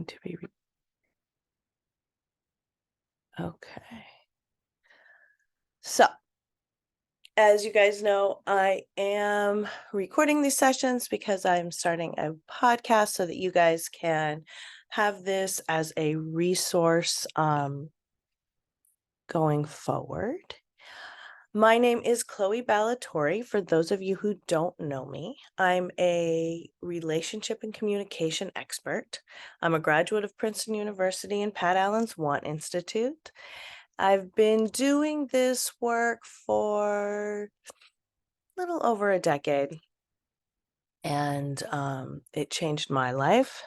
going to be okay. So, as you guys know, I am recording these sessions because I'm starting a podcast so that you guys can have this as a resource going forward. My name is Chloe Ballatori. For those of you who don't know me, I'm a relationship and communication expert. I'm a graduate of Princeton University and Pat Allen's Want Institute. I've been doing this work for a little over a decade, and it changed my life.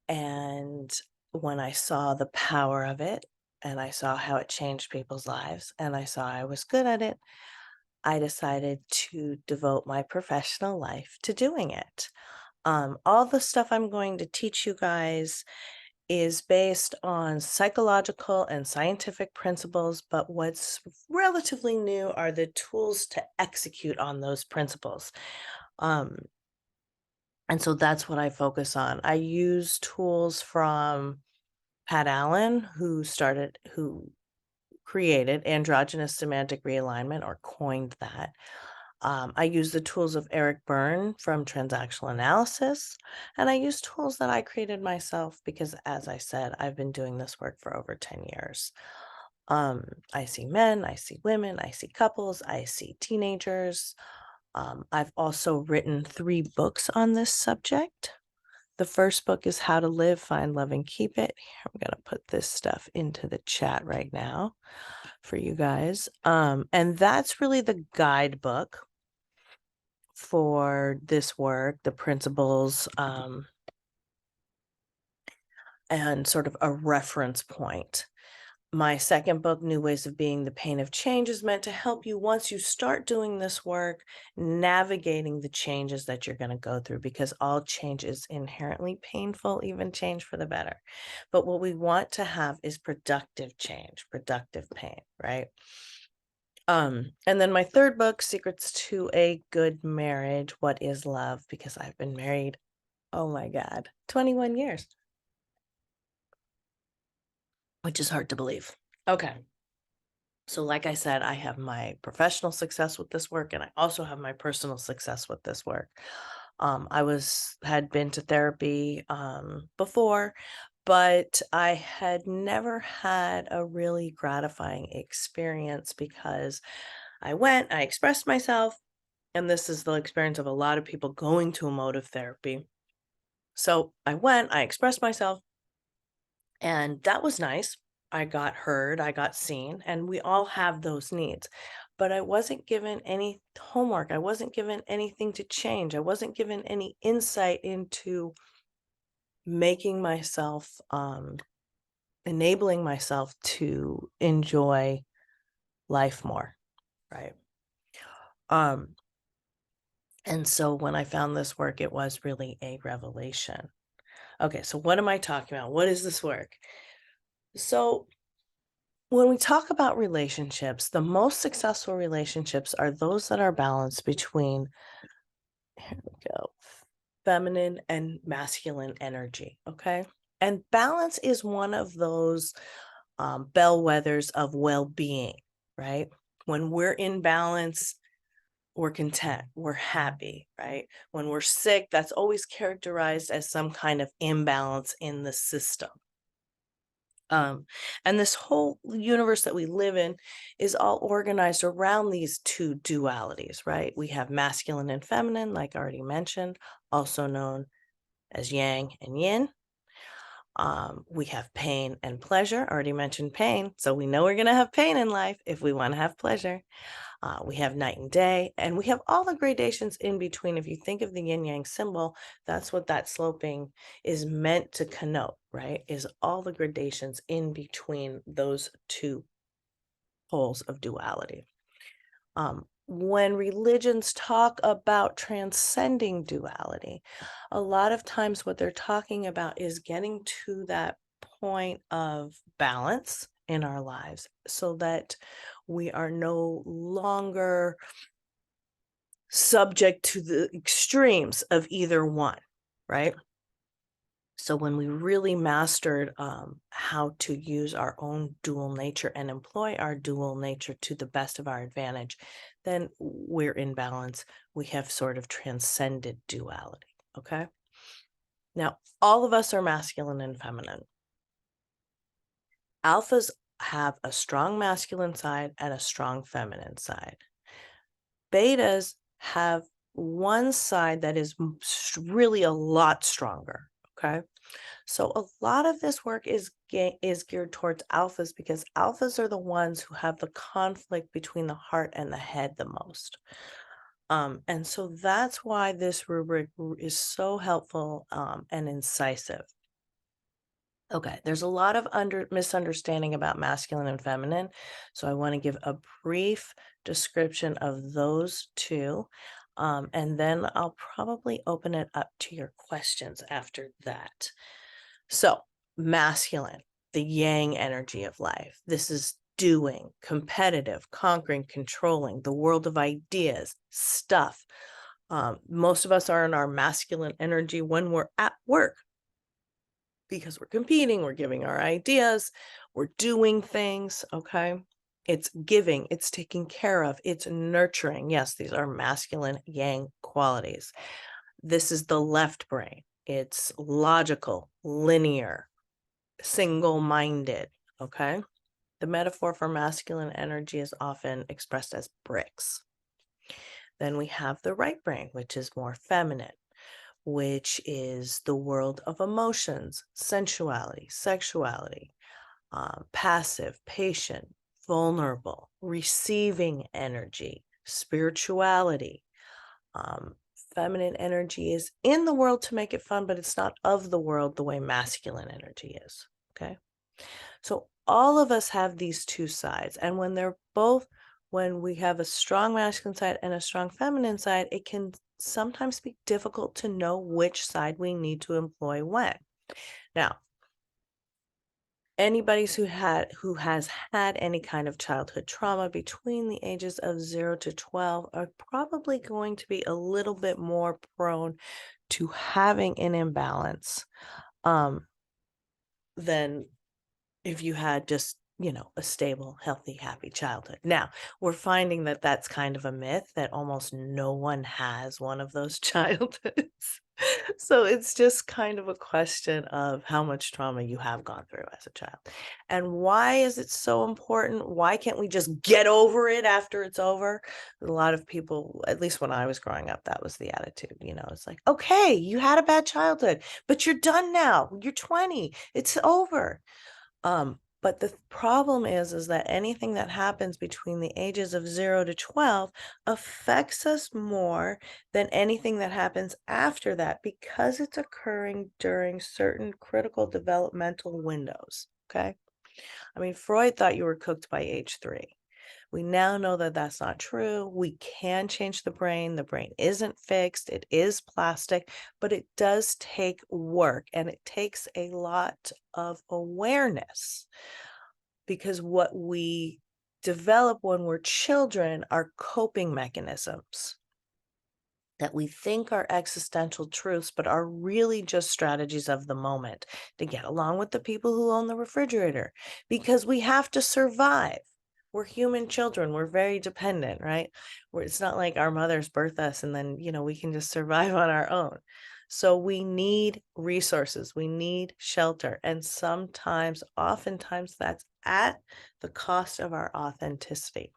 And when I saw the power of it, and I saw how it changed people's lives, and I saw I was good at it, I decided to devote my professional life to doing it. All the stuff I'm going to teach you guys is based on psychological and scientific principles, but what's relatively new are the tools to execute on those principles. And so that's what I focus on. I use tools from Pat Allen, who created androgynous semantic realignment, or coined that. I use the tools of Eric Berne from transactional analysis, and I use tools that I created myself because, as I said, I've been doing this work for over 10 years. I see men, I see women, I see couples, I see teenagers. I've also written 3 books on this subject. The first book is How to Live, Find Love, and Keep It. I'm going to put this stuff into the chat right now for you guys. And that's really the guidebook for this work, the principles, and sort of a reference point. My second book, New Ways of Being, The Pain of Change, is meant to help you, once you start doing this work, navigating the changes that you're going to go through, because all change is inherently painful, even change for the better. But what we want to have is productive change, productive pain, right? And then my third book, Secrets to a Good Marriage, What is Love? Because I've been married, oh my God, 21 years. Which is hard to believe. Okay. So like I said, I have my professional success with this work, and I also have my personal success with this work. I had been to therapy before, but I had never had a really gratifying experience because I went, I expressed myself, and this is the experience of a lot of people going to emotive therapy. So I went, I expressed myself, and that was nice. I got heard, I got seen, and we all have those needs. But I wasn't given any homework. I wasn't given anything to change. I wasn't given any insight into making myself, enabling myself to enjoy life more, right? And so when I found this work, it was really a revelation. Okay, so what am I talking about? What is this work? So when we talk about relationships, the most successful relationships are those that are balanced between, here we go, feminine and masculine energy, okay? And balance is one of those bellwethers of well-being, right? When we're in balance, we're content, we're happy, right? When we're sick, that's always characterized as some kind of imbalance in the system. And this whole universe that we live in is all organized around these 2 dualities, right? We have masculine and feminine, like I already mentioned, also known as yang and yin. We have pain and pleasure, already mentioned pain. So we know we're going to have pain in life if we want to have pleasure. We have night and day, and we have all the gradations in between. If you think of the yin yang symbol, that's what that sloping is meant to connote, right? Is all the gradations in between those 2 poles of duality. When religions talk about transcending duality, a lot of times what they're talking about is getting to that point of balance in our lives so that we are no longer subject to the extremes of either one, right? So when we really mastered how to use our own dual nature and employ our dual nature to the best of our advantage, then we're in balance. We have sort of transcended duality. Okay. Now, all of us are masculine and feminine. Alphas have a strong masculine side and a strong feminine side. Betas have one side that is really a lot stronger. Okay. So a lot of this work is geared towards alphas because alphas are the ones who have the conflict between the heart and the head the most. And so that's why this rubric is so helpful and incisive. Okay, there's a lot of misunderstanding about masculine and feminine. So I want to give a brief description of those two. And then I'll probably open it up to your questions after that. So, masculine, the yang energy of life. This is doing, competitive, conquering, controlling, the world of ideas, stuff. Most of us are in our masculine energy when we're at work because we're competing, we're giving our ideas, we're doing things. Okay. It's giving, it's taking care of, it's nurturing. Yes, these are masculine yang qualities. This is the left brain. It's logical, linear, single-minded, okay? The metaphor for masculine energy is often expressed as bricks. Then we have the right brain, which is more feminine, which is the world of emotions, sensuality, sexuality, passive, patient, vulnerable, receiving energy, spirituality. Um, Feminine energy is in the world to make it fun, but it's not of the world the way masculine energy is, okay? So all of us have these two sides. And when we have a strong masculine side and a strong feminine side, it can sometimes be difficult to know which side we need to employ when. Now, anybody who has had any kind of childhood trauma between the ages of 0 to 12 are probably going to be a little bit more prone to having an imbalance than if you had just, a stable, healthy, happy childhood. Now, we're finding that that's kind of a myth, that almost no one has one of those childhoods. So it's just kind of a question of how much trauma you have gone through as a child. And why is it so important? Why can't we just get over it after it's over? A lot of people, at least when I was growing up, that was the attitude. It's like, okay, you had a bad childhood, but you're done now. You're 20. It's over. But the problem is that anything that happens between the ages of 0 to 12 affects us more than anything that happens after that because it's occurring during certain critical developmental windows. Okay. I mean, Freud thought you were cooked by age 3. We now know that that's not true. We can change the brain. The brain isn't fixed. It is plastic, but it does take work and it takes a lot of awareness because what we develop when we're children are coping mechanisms that we think are existential truths, but are really just strategies of the moment to get along with the people who own the refrigerator because we have to survive. We're human children. We're very dependent, right? It's not like our mothers birth us and then, we can just survive on our own. So we need resources. We need shelter. And oftentimes that's at the cost of our authenticity.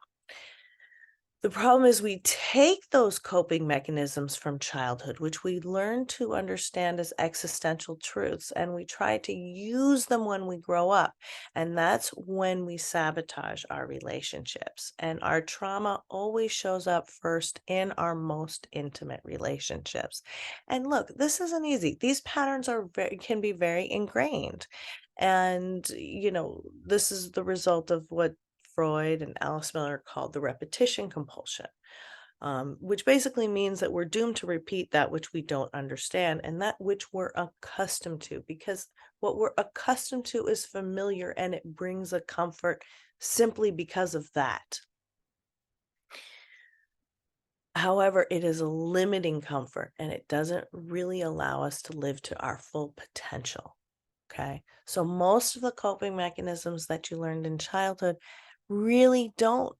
The problem is we take those coping mechanisms from childhood, which we learn to understand as existential truths, and we try to use them when we grow up. And that's when we sabotage our relationships. And our trauma always shows up first in our most intimate relationships. And look, this isn't easy. These patterns can be very ingrained. And, this is the result of what Freud and Alice Miller called the repetition compulsion, which basically means that we're doomed to repeat that which we don't understand and that which we're accustomed to, because what we're accustomed to is familiar and it brings a comfort simply because of that. However, it is a limiting comfort and it doesn't really allow us to live to our full potential. Okay. So most of the coping mechanisms that you learned in childhood really don't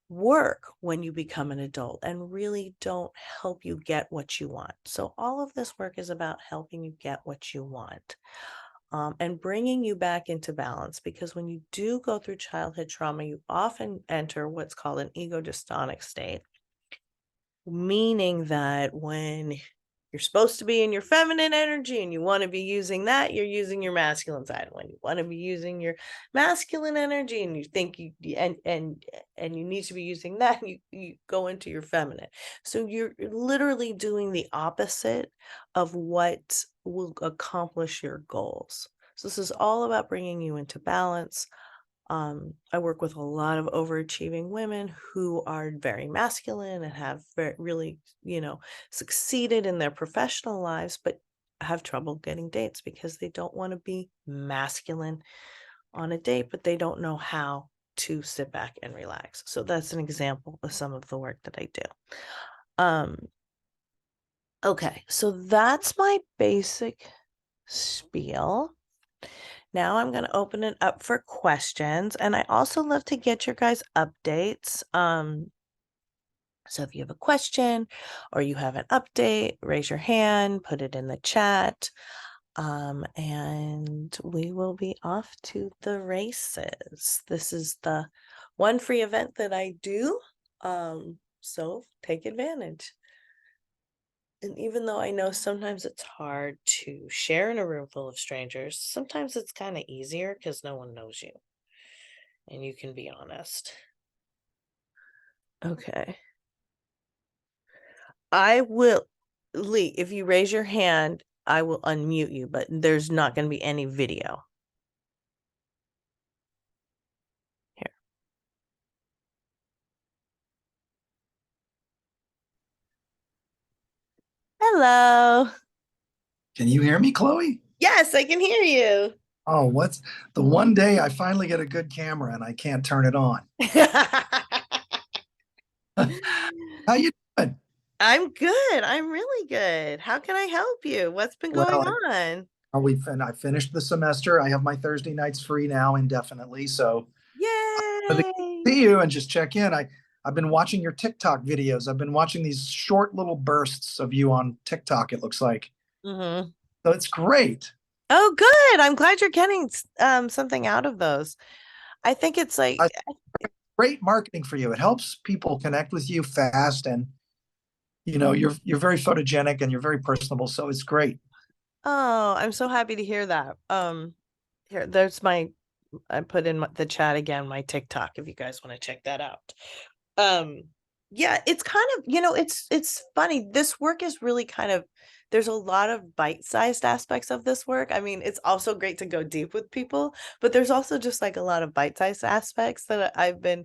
work when you become an adult and really don't help you get what you want. So all of this work is about helping you get what you want. And bringing you back into balance, because when you do go through childhood trauma, you often enter what's called an ego dystonic state, meaning that when you're supposed to be in your feminine energy and you want to be using that, you're using your masculine side. When you want to be using your masculine energy and you think you and you need to be using that, you go into your feminine. So you're literally doing the opposite of what will accomplish your goals. So this is all about bringing you into balance. I work with a lot of overachieving women who are very masculine and have really, succeeded in their professional lives, but have trouble getting dates because they don't want to be masculine on a date, but they don't know how to sit back and relax. So that's an example of some of the work that I do. Um, okay, so that's my basic spiel. Now I'm going to open it up for questions, and I also love to get your guys' updates. So if you have a question or you have an update, raise your hand, put it in the chat, and we will be off to the races. This is the one free event that I do, so take advantage. And even though I know sometimes it's hard to share in a room full of strangers, sometimes it's kind of easier because no one knows you and you can be honest. Okay. I will, Lee, if you raise your hand, I will unmute you, but there's not going to be any video. Here. Hello. Can you hear me, Chloe? Yes, I can hear you. Oh, what's the one day I finally get a good camera and I can't turn it on? How you doing? I'm good. I'm really good. How can I help you? What's been going Well, on? I finished the semester. I have my Thursday nights free now indefinitely. So to Yay. see you and just check in. I've been watching your TikTok videos. I've been watching these short little bursts of you on TikTok, it looks like. Mm-hmm. So it's great. Oh, good. I'm glad you're getting something out of those. I think it's like, I, Great marketing for you. It helps people connect with you fast and you're very photogenic and you're very personable. So it's great. oh, I'm so happy to hear that. Here, I put in the chat again, my TikTok, if you guys want to check that out. Um, yeah, it's kind of, it's funny. This work is really kind of, there's a lot of bite-sized aspects of this work. I mean, it's also great to go deep with people, but there's also just like a lot of bite-sized aspects that I've been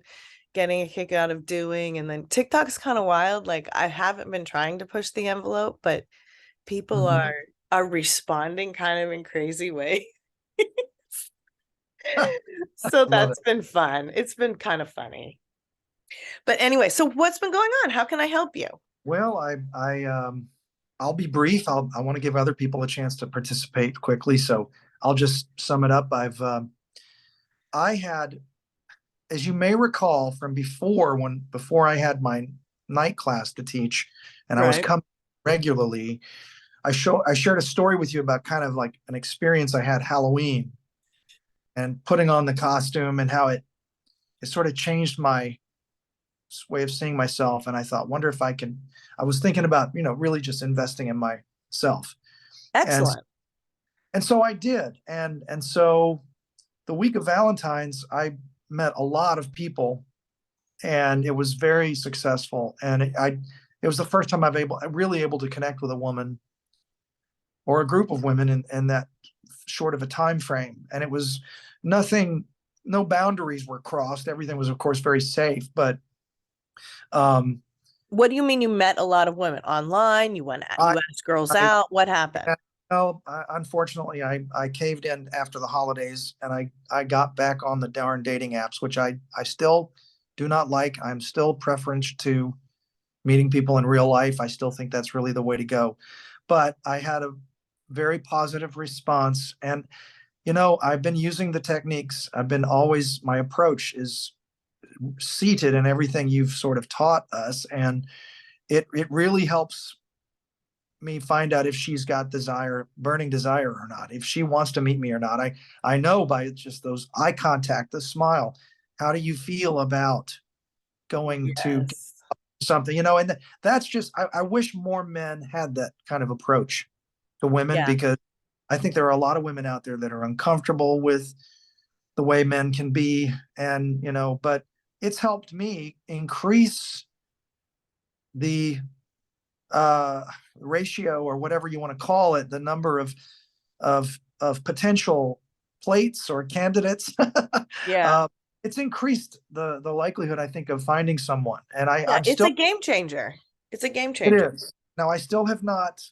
getting a kick out of doing. And then TikTok's kind of wild. Like I haven't been trying to push the envelope, but people Mhm. are responding kind of in crazy ways. So Love it. that's been fun. It's been kind of funny. But anyway, so what's been going on? How can I help you? Well, I'll be brief. I want to give other people a chance to participate quickly, so I'll just sum it up. I had, as you may recall from before I had my night class to teach, and I was Right. coming regularly. I shared a story with you about kind of like an experience I had Halloween and putting on the costume and how it sort of changed my way of seeing myself. And I thought, wonder if I can. I was thinking about really just investing in myself, and Excellent. and so I did. And so the week of Valentine's, I met a lot of people, and it was very successful. And it was the first time I'm really able to connect with a woman or a group of women in that short of a time frame. And it was nothing, no boundaries were crossed. Everything was, of course, very safe. But um, What do you mean you met a lot of women online? I, You asked girls I, out. What happened? well, unfortunately, I caved in after the holidays, and I got back on the darn dating apps, which I still do not like. I'm still preference to meeting people in real life. I still think that's really the way to go. But I had a very positive response. And, I've been using the techniques. My approach is seated in everything you've sort of taught us. And it really helps me find out if she's got burning desire or not, if she wants to meet me or not. I know by just those eye contact, the smile. How do you feel about going to Yes. something, and that's just, I wish more men had that kind of approach to women, Yeah. because I think there are a lot of women out there that are uncomfortable with the way men can be. And, but it's helped me increase the uh, ratio, or whatever you want to call it, the number of potential plates or candidates. Yeah. uh, it's increased the likelihood, I think, of finding someone. And Yeah. I'm It's a still, game changer. It's a game it changer. is. Now, I still have not.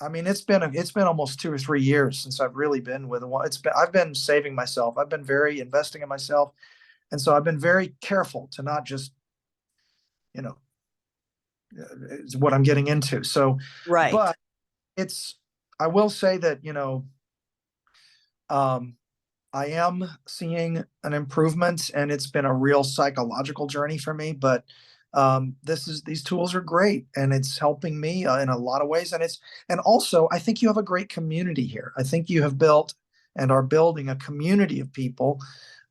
I mean, it's been almost 2 or 3 years since I've really been with one. I've been saving myself. I've been very investing in myself, and so I've been very careful to not just, you know, what I'm getting into. So, Right. but it's. I will say that, um, I am seeing an improvement, and it's been a real psychological journey for me. But these tools are great, and it's helping me in a lot of ways. And also, I think you have a great community here. I think you have built and are building a community of people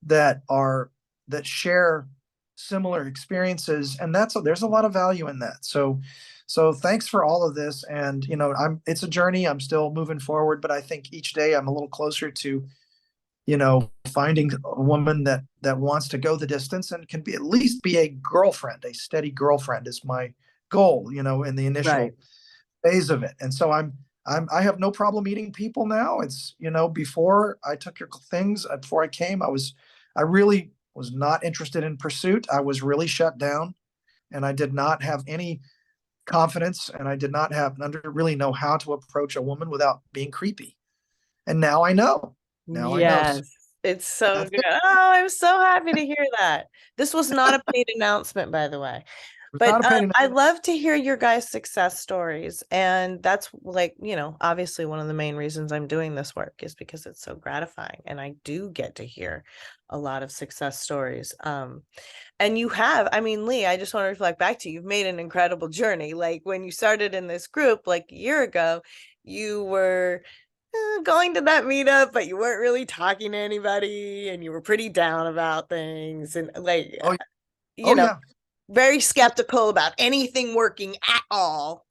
that are that share similar experiences, and there's a lot of value in that. So thanks for all of this. And, it's a journey. I'm still moving forward, but I think each day I'm a little closer to, finding a woman that wants to go the distance and can be at least be a girlfriend. A steady girlfriend is my goal, in the Right. initial phase of it. And so I have no problem meeting people now. It's, before I took your things, before I came, I really was not interested in pursuit. I was really shut down, and I did not have any confidence, and I did not really know how to approach a woman without being creepy. And now I know. Now I know. So Yes. It's so that's good. it. Oh, I'm so happy to hear that. This was not a paid announcement, by the way. But Not a painting. I love to hear your guys' success stories. And that's like, obviously one of the main reasons I'm doing this work is because it's so gratifying. And I do get to hear a lot of success stories. And you have, I mean, Lee, I just want to reflect back to you. You've made an incredible journey. Like when you started in this group like a year ago, you were going to that meetup, but you weren't really talking to anybody and you were pretty down about things and like, Oh, you oh know, yeah. very skeptical about anything working at all.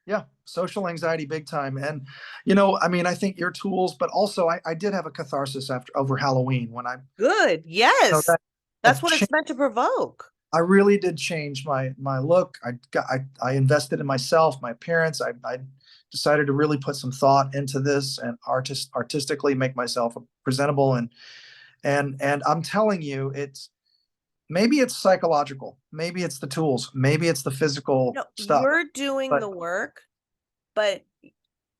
Yeah. Social anxiety big time. And, I mean, I think your tools, but also I did have a catharsis over Halloween when Good. Yes. That's that what it's meant to provoke. I really did change my look. I invested in myself, my appearance. I decided to really put some thought into this and artistically make myself presentable. And I'm telling you, maybe it's psychological, maybe it's the tools, maybe it's the physical No, stuff. you're doing But the work, but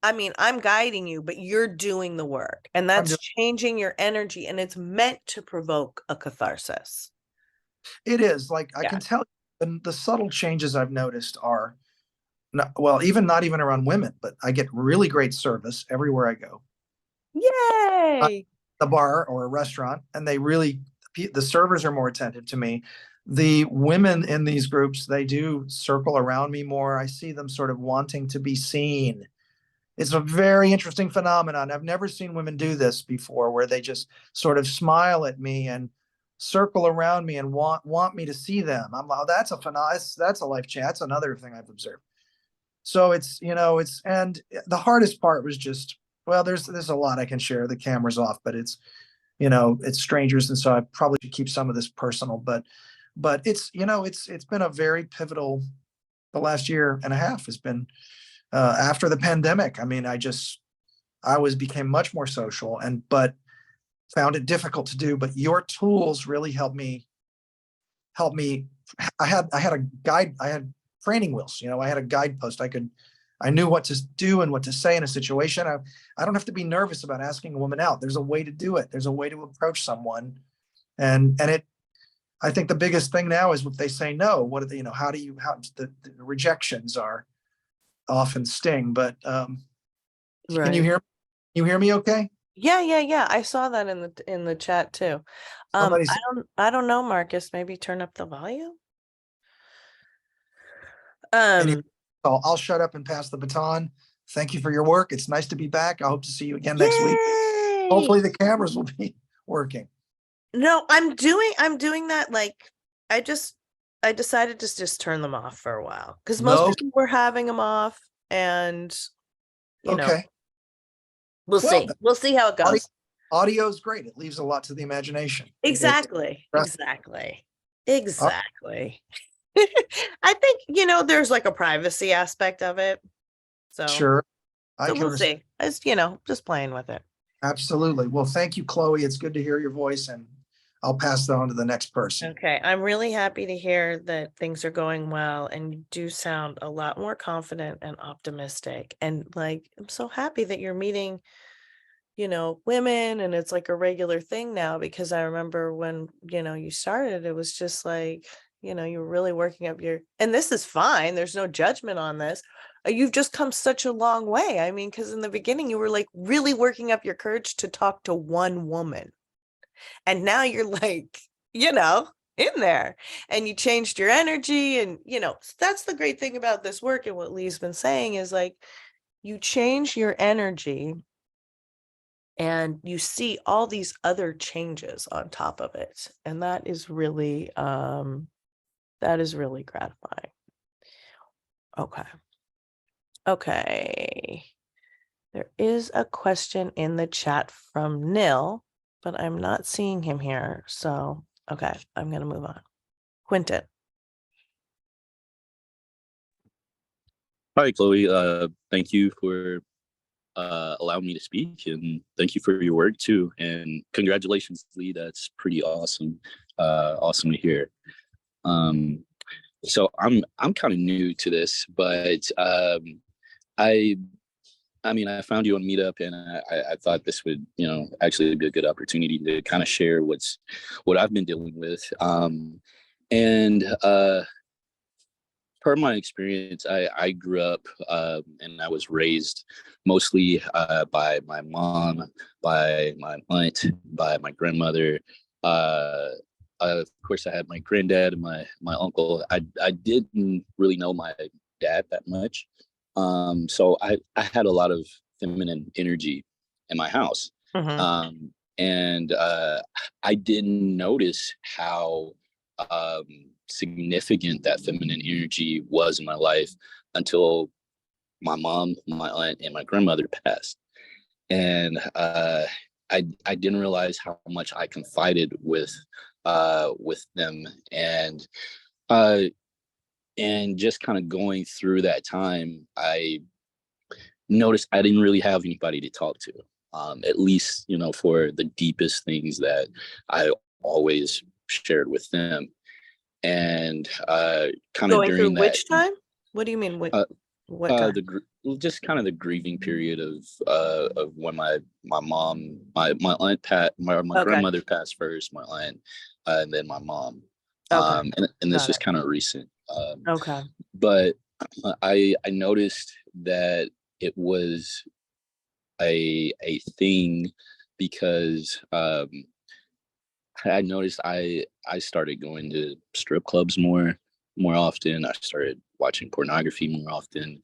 I mean, I'm guiding you, but you're doing the work, and I'm that's doing changing your energy, and it's meant to provoke a catharsis. it is like I Yeah. can tell you, the subtle changes I've noticed are not, well, even not even around women, but I get really great service everywhere I go. Yay. A bar or a restaurant, and the servers are more attentive to me. The women in these groups, they do circle around me more. I see them sort of wanting to be seen. It's a very interesting phenomenon. I've never seen women do this before, where they just sort of smile at me and circle around me and want me to see them. I'm like, oh, that's a phenomenon. That's a life change. That's another thing I've observed. So and the hardest part was just, well, there's a lot I can share. The camera's off, but it's strangers, and so I probably should keep some of this personal. But it's been a very pivotal. The last year and a half has been after the pandemic. I mean, I was became much more social, but found it difficult to do. But your tools really helped me. I had a guide. I had training wheels. I had a guidepost. I knew what to do and what to say in a situation. I don't have to be nervous about asking a woman out. There's a way to do it. There's a way to approach someone, and I think the biggest thing now is if they say no, what do they, how do you, how the rejections are often sting, but can Right. you hear me okay? Yeah, yeah, yeah. I saw that in the chat too. Somebody said, I don't know, Marcus. Maybe turn up the volume. anyway, Um, so I'll shut up and pass the baton. Thank you for your work. It's nice to be back. I hope to see you again next week. Yay! Hopefully the cameras will be working. No, I'm doing that like I just I decided to just turn them off for a while because most No, people were having them off and you know, okay. we'll Well, see. We'll see how it audio, goes. audio is great. It leaves a lot to the imagination. Exactly. All Exactly. right, Exactly. I think, there's like a privacy aspect of it. So, sure, I so can we'll understand. see. It's, just playing with it. Absolutely. Well, thank you, Chloe. It's good to hear your voice, and I'll pass that on to the next person. Okay. I'm really happy to hear that things are going well and you do sound a lot more confident and optimistic. And like, I'm so happy that you're meeting, women and it's like a regular thing now because I remember when, you started, it was just like, you were really working up and this is fine. There's no judgment on this. You've just come such a long way. I mean, because in the beginning you were like really working up your courage to talk to one woman. And now you're like, in there and you changed your energy. And, that's the great thing about this work. And what Lee's been saying is like, you change your energy and you see all these other changes on top of it. And that is really gratifying. Okay. Okay. There is a question in the chat from Nil, but I'm not seeing him here. So, okay, I'm going to move on. Quentin. Hi, Chloe. Thank you for allowing me to speak, and thank you for your work too. And congratulations, Lee. That's pretty awesome. Awesome to hear. Um, so I'm kind of new to this, but I I mean I found you on Meetup, and I thought this would actually be a good opportunity to kind of share what I've been dealing with. And Per my experience, I grew up and I was raised mostly by my mom, by my aunt, by my grandmother. Uh, of course, I had my granddad and my uncle. I didn't really know my dad that much, so I had a lot of feminine energy in my house, Mhm. and I didn't notice how um, significant that feminine energy was in my life until my mom, my aunt, and my grandmother passed. And I didn't realize how much I confided with them, uh, and just kind of going through that time, I noticed I didn't really have anybody to talk to. At least for the deepest things that I always shared with them. And kind of Going through during that which time? What do you mean? uh, What time? just kind of the grieving period of when my mom, my aunt Pat, my Okay. grandmother passed first, my aunt, and then my mom. Okay. And this Got is it. kind of recent. Okay. But I noticed that it was a thing because I noticed I started going to strip clubs more often. I started watching pornography more often,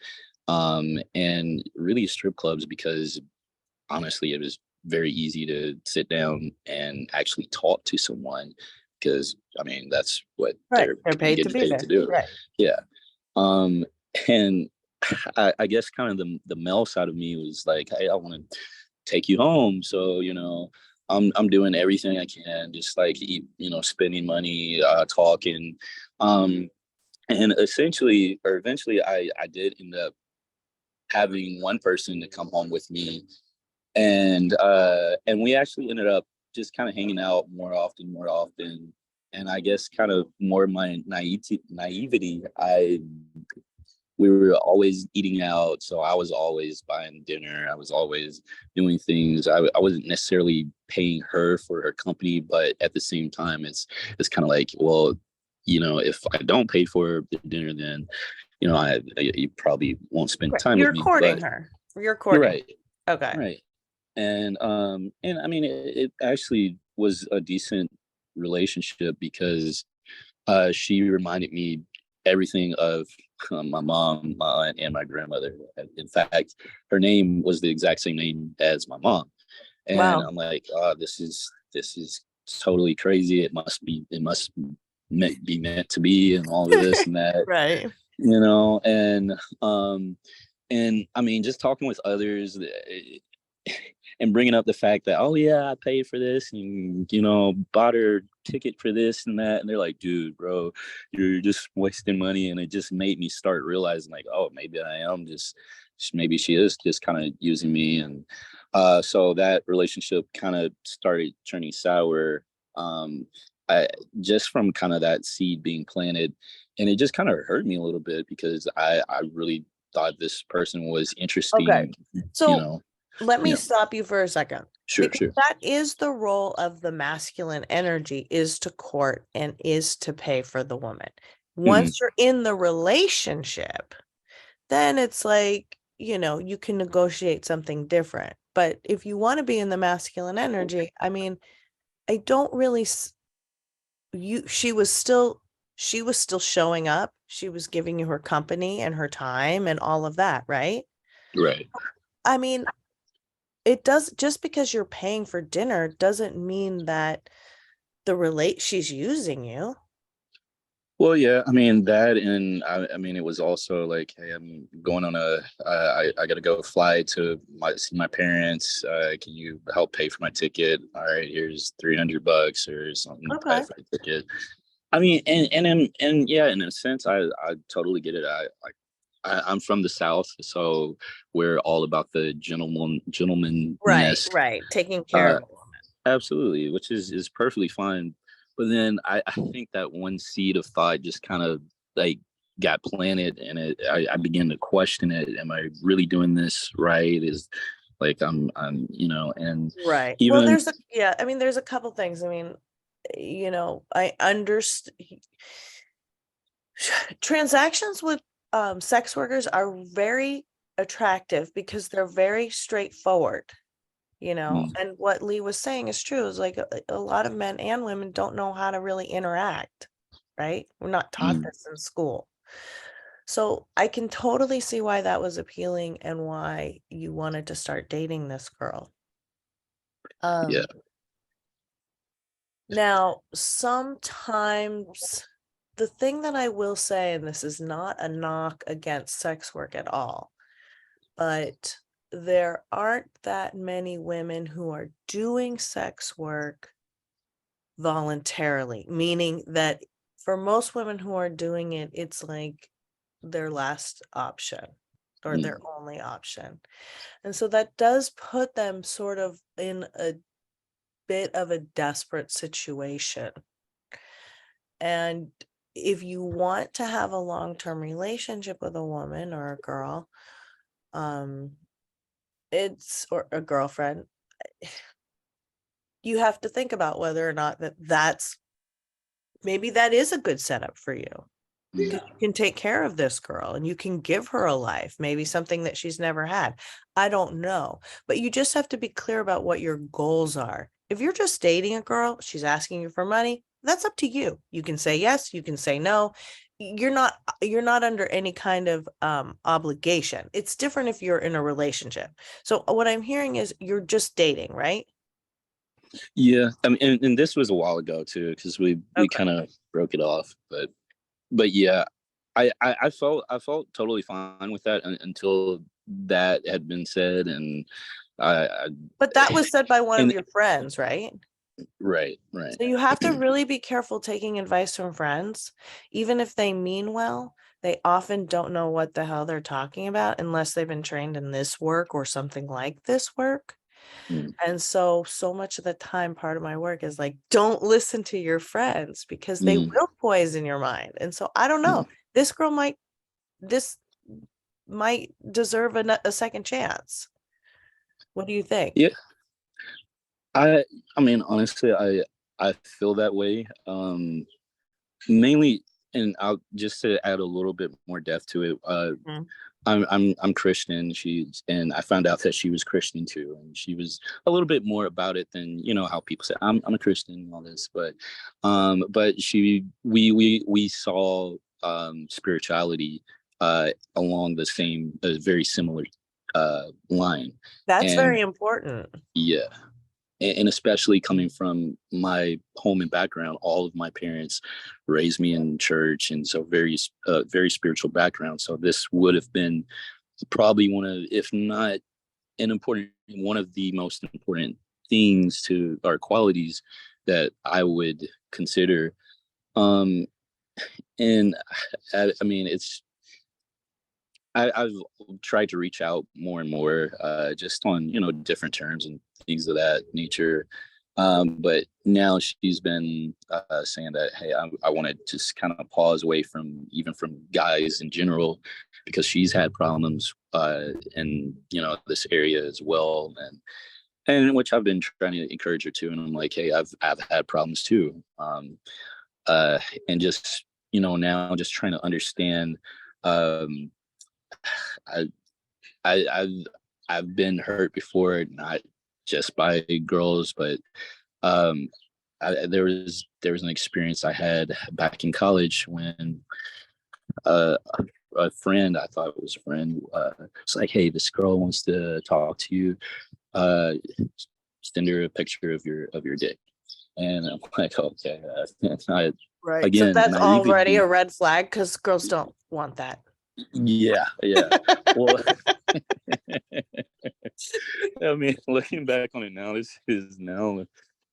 and really strip clubs because honestly, it was very easy to sit down and actually talk to someone because I mean that's what Right. they're They're paid to getting be paid to there. do. Right. Yeah. Um, and I guess kind of the male side of me was like, hey, I want to take you home. So, I'm doing everything I can, just like spending money, talking. Um, and essentially or eventually I did end up having one person to come home with me. And we actually ended up just kind of hanging out more often. And I guess kind of more my naivety, I we were always eating out. So I was always buying dinner. I was always doing things. I wasn't necessarily paying her for her company, but at the same time, it's kind of like, well, if I don't pay for the dinner, then, you probably won't spend Right. time with You're me. courting But her. You're you're courting. right. Okay. Right. And I mean, it actually was a decent relationship because she reminded me everything of my mom, my aunt, and my grandmother. In fact, her name was the exact same name as my mom, and Wow. I'm like, oh, this is totally crazy. It must be meant to be, and all of this and that, Right. and and I mean, just talking with others, and bringing up the fact that, oh yeah, I paid for this, and bought her ticket for this and that, and they're like, dude, bro, you're just wasting money. And it just made me start realizing, like, oh, maybe I am just maybe she is just kind of using me. And so that relationship kind of started turning sour, I just from kind of that seed being planted. And it just kind of hurt me a little bit because I really thought this person was Okay. interesting, you So know. let me Yeah, stop you for a second, sure, because sure. that is the role of the masculine energy, is to court and is to pay for the woman. Hmm. Once you're in the relationship, then it's like, you can negotiate something different. But if you want to be in the masculine energy, I mean, I don't really you she was still showing up. She was giving you her company and her time and all of that, right? Right. I mean, it does, just because you're paying for dinner doesn't mean that she's using you. Well, yeah, I mean that, and I mean it was also like, hey, I'm going on I got to go fly to see my parents. Can you help pay for my ticket? All right, here's $300 or something to pay Okay. for the ticket. I mean, and yeah, in a sense, I totally get it. I'm from the South, so we're all about the gentleman Right, esque. right. Taking care Uh, of a woman. Absolutely, which is perfectly fine. But then I think that one seed of thought just kind of like got planted, and I began to question it. Am I really doing this right? Is like and Right. Well, even I mean, there's a couple things. I mean, I understand transactions with sex workers are very attractive because they're very straightforward. mm, And what Lee was saying is true, is like a lot of men and women don't know how to really interact, right? We're not taught mm, this in school. So I can totally see why that was appealing and why you wanted to start dating this girl. yeah, Um, Now, sometimes the thing that I will say, and this is not a knock against sex work at all, but there aren't that many women who are doing sex work voluntarily, meaning that for most women who are doing it, it's like their last option or their mm, only option. And so that does put them sort of in a bit of a desperate situation. And if you want to have a long-term relationship with a woman or a girl, um, or a girlfriend, you have to think about whether or not maybe that is a good setup for you. mm, Because you can take care of this girl and you can give her a life, maybe something that she's never had. I don't know. But you just have to be clear about what your goals are. If you're just dating a girl, she's asking you for money, that's up to you. You can say yes, you can say no. You're not under any kind of obligation. It's different if you're in a relationship. So what I'm hearing is you're just dating, right? yeah. I mean, and this was a while ago too, because we Okay. kind of broke it off, but yeah, I felt totally fine with that until that had been said, and I But that was said by one of and your friends, right? right, right, So you have to really be careful taking advice from friends. Even if they mean well, they often don't know what the hell they're talking about unless they've been trained in this work or something like this work. mm, And so much of the time, part of my work is like, don't listen to your friends because they mm, will poison your mind. And so I don't mm, know. This girl might, this might deserve a second chance. What do you think? Yeah, I I mean, honestly, I feel that way. Mainly, and I'll just to add a little bit more depth to it. Mhm. I'm Christian. And I found out that she was Christian too, and she was a little bit more about it than how people say I'm a Christian and all this, but she we saw spirituality along the same very similar line, That's and very important. yeah, and especially coming from my home and background, all of my parents raised me in church, and so very spiritual background. So this would have been probably one of, if not one of the most important things to our qualities that I would consider. Um, and I mean, I've tried to reach out more and more, just on different terms and things of that nature. But now she's been saying that, hey, I want to just kind of pause away from even from guys in general, because she's had problems in this area as well, and which I've been trying to encourage her to, and I'm like, hey, I've had problems too, uh, and just now just trying to understand. Um, I, I've been hurt before, not just by girls, but um, there was an experience I had back in college when a friend, I thought it was a friend, it's like, hey, this girl wants to talk to you. Uh, Send her a picture of your dick, and I'm like, okay, I, Right. So again, that's already naivety. a red flag because girls don't want that. Yeah, yeah. Well, I mean, looking back on it now, this is now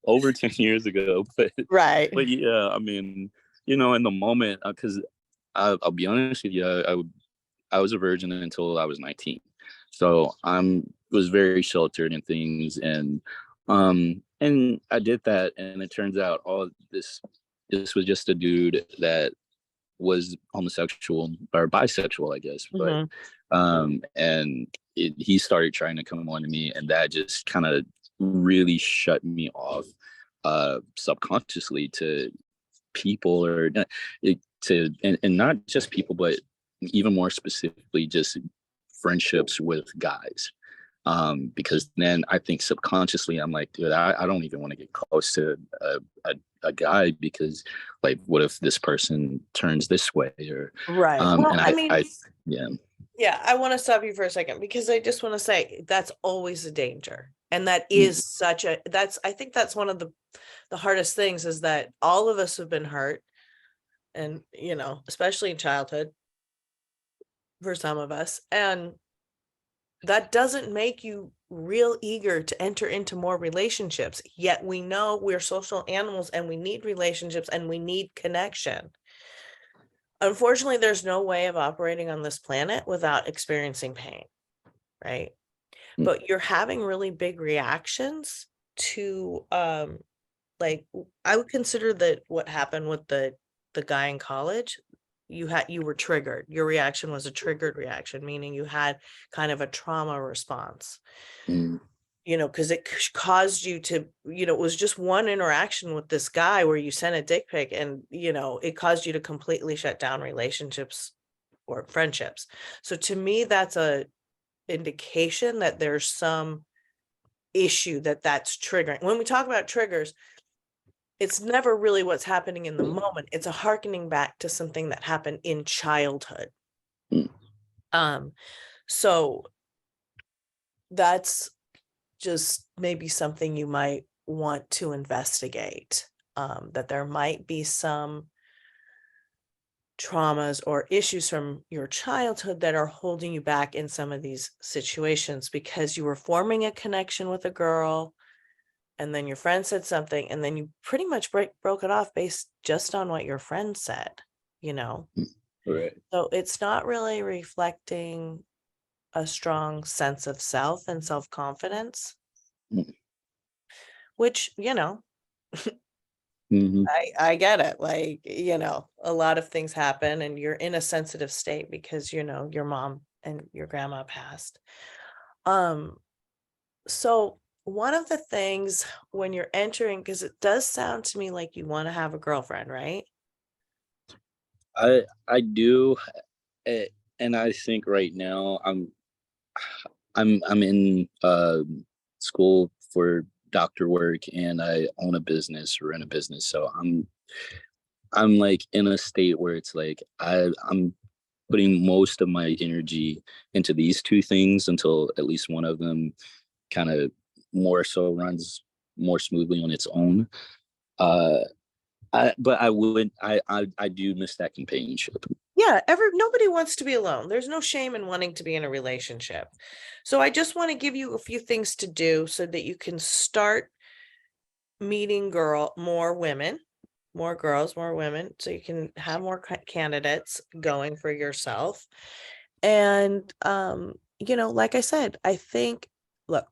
over 10 years ago. Right. But yeah, I mean, in the moment, because I'll be honest with you, I was a virgin until I was 19, so was very sheltered and things, and I did that, and it turns out all this was just a dude that was homosexual or bisexual, I guess. But Mhm. and he started trying to come on to me, and that just kind of really shut me off subconsciously to people, or and not just people, but even more specifically just friendships with guys, because then I think subconsciously I'm like, dude, I don't even want to get close to a guy, because like, what if this person turns this way, or Right. Well, and I mean, I yeah. yeah, I want to stop you for a second because I just want to say that's always a danger. And that Mm, is I think that's one of the hardest things is that all of us have been hurt and, especially in childhood for some of us. And that doesn't make you real eager to enter into more relationships. Yet we know we're social animals and we need relationships and we need connection. Unfortunately, there's no way of operating on this planet without experiencing pain, right? mm, But you're having really big reactions to like I would consider that what happened with the guy in college, you were triggered. Your reaction was a triggered reaction, meaning you had kind of a trauma response, mm, because it caused you to, it was just one interaction with this guy where you sent a dick pic and, it caused you to completely shut down relationships or friendships. So to me, that's a indication that there's some issue that's triggering. When we talk about triggers, it's never really what's happening in the moment. It's a harkening back to something that happened in childhood. mm, Um, so that's just maybe something you might want to investigate. That there might be some traumas or issues from your childhood that are holding you back in some of these situations because you were forming a connection with a girl and then your friend said something and then you pretty much broke it off based just on what your friend said, you know? mm. Right. So it's not really reflecting a strong sense of self and self-confidence, Mm, which, mhm, I get it. Like, a lot of things happen and you're in a sensitive state because, your mom and your grandma passed. So one of the things when you're entering, because it does sound to me like you want to have a girlfriend, right? I do, and I think right now I'm in school for doctor work, and I own a business or run a business. So I'm like in a state where it's like I'm putting most of my energy into these two things until at least one of them kind of more so runs more smoothly on its own. Uh, but I do miss that companionship. Yeah, nobody wants to be alone. There's no shame in wanting to be in a relationship. So I just want to give you a few things to do so that you can start meeting more women, more girls, more women, so you can have more candidates going for yourself. And like I said, I think, look,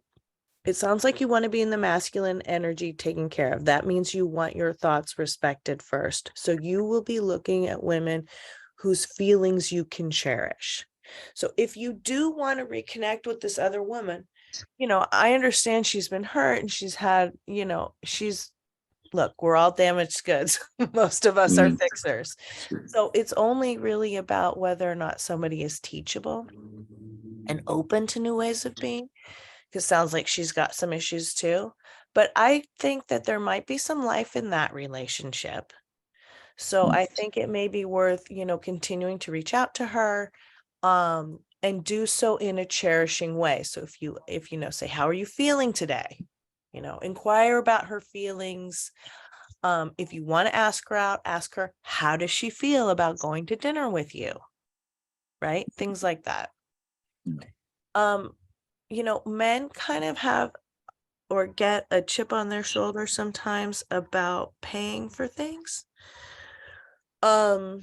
it sounds like you want to be in the masculine energy taken care of. That means you want your thoughts respected first. So you will be looking at women whose feelings you can cherish. So if you do want to reconnect with this other woman, I understand she's been hurt and she's had, look, we're all damaged goods. Most of us are Mm. fixers. So it's only really about whether or not somebody is teachable and open to new ways of being, because it sounds like she's got some issues too. But I think that there might be some life in that relationship. So I think it may be worth, continuing to reach out to her, and do so in a cherishing way. So if say, how are you feeling today? Inquire about her feelings. If you want to ask her out, ask her, how does she feel about going to dinner with you? Right? Things like that. Um, men kind of have or get a chip on their shoulder sometimes about paying for things. I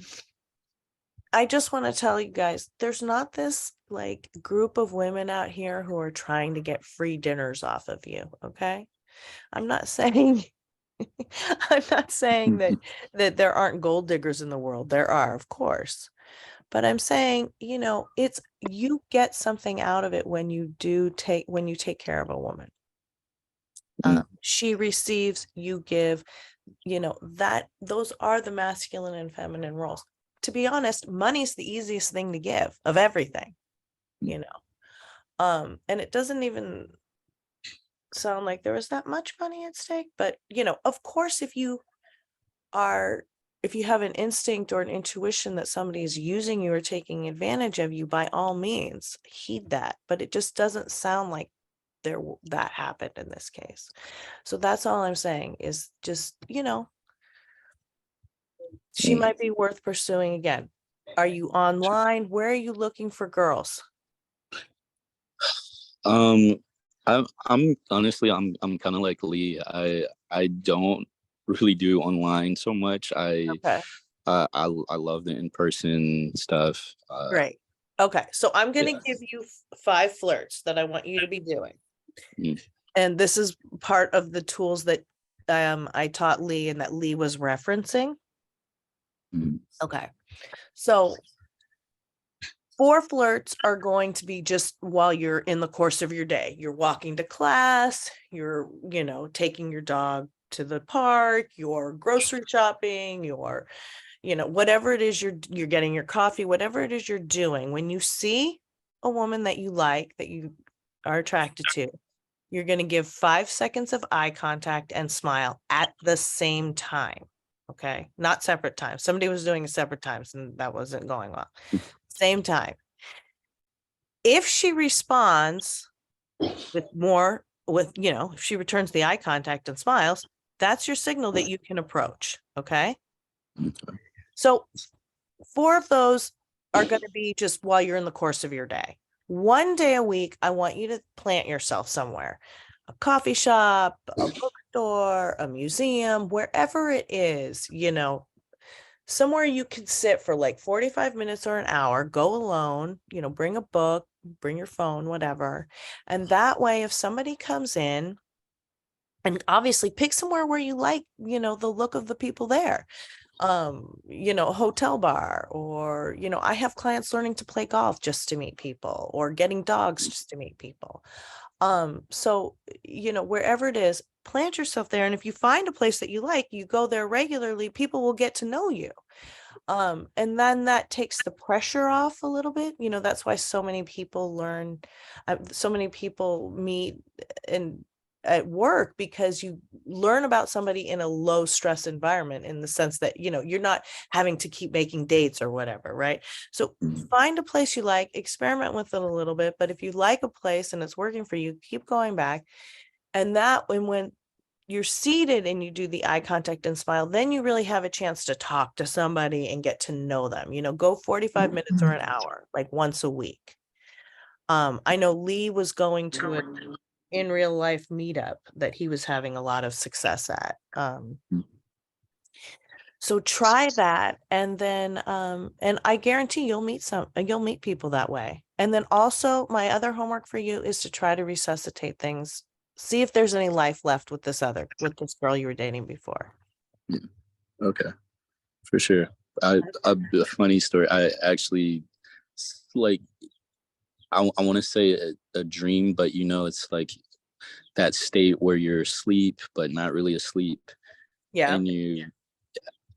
just want to tell you guys, there's not this like group of women out here who are trying to get free dinners off of you. Okay. I'm not saying I'm not saying that there aren't gold diggers in the world. There are, of course. But I'm saying, it's you get something out of it when you take care of a woman. She receives, you give, that those are the masculine and feminine roles. To be honest, money's the easiest thing to give of everything, and it doesn't even sound like there was that much money at stake, but of course, if you have an instinct or an intuition that somebody is using you or taking advantage of you, by all means heed that, but it just doesn't sound like that happened in this case. So that's all I'm saying is just, she might be worth pursuing again. Are you online? Where are you looking for girls? Um, I'm honestly I'm kind of like Lee. I don't really do online so much. Okay, I love the in-person stuff. great. Okay, so I'm going Yeah. to give you 5 flirts that I want you to be doing. Mm. And this is part of the tools that I taught Lee and that Lee was referencing. Mm. Okay, so 4 flirts are going to be just while you're in the course of your day. You're walking to class, you're, taking your dog to the park, you're grocery shopping, you're, whatever it is you're getting your coffee, whatever it is you're doing. When you see a woman that you like, that you are attracted to, you're going to give 5 seconds of eye contact and smile at the same time. Okay. Not separate times. Somebody was doing it separate times and that wasn't going well. Same time. If she responds with if she returns the eye contact and smiles, that's your signal that you can approach. Okay. So 4 of those are going to be just while you're in the course of your day. One day a week, I want you to plant yourself somewhere, a coffee shop, a bookstore, a museum, wherever it is, somewhere you can sit for like 45 minutes or an hour, go alone, bring a book, bring your phone, whatever. And that way, if somebody comes in And obviously pick somewhere where you like, you know, the look of the people there. You know, a hotel bar, or, you know, I have clients learning to play golf just to meet people, or getting dogs just to meet people. So, you know, wherever it is, plant yourself there. And if you find a place that you like, you go there regularly, people will get to know you. And then that takes the pressure off a little bit. You know, that's why so many people learn, so many people meet and at work, because you learn about somebody in a low stress environment, in the sense that, you know, you're not having to keep making dates or whatever, right? So find a place you like, experiment with it a little bit, but if you like a place and it's working for you, keep going back. And that when you're seated and you do the eye contact and smile, then you really have a chance to talk to somebody and get to know them. You know, go 45 minutes or an hour, like once a week. I know Lee was going to an in real life meetup that he was having a lot of success at. So try that, and then and I guarantee you'll meet people that way. And then also, my other homework for you is to try to resuscitate things. See if there's any life left with this girl you were dating before. Yeah. Okay, for sure. A funny story. I actually, like, I want to say a dream, but you know, it's like that state where you're asleep, but not really asleep. Yeah. And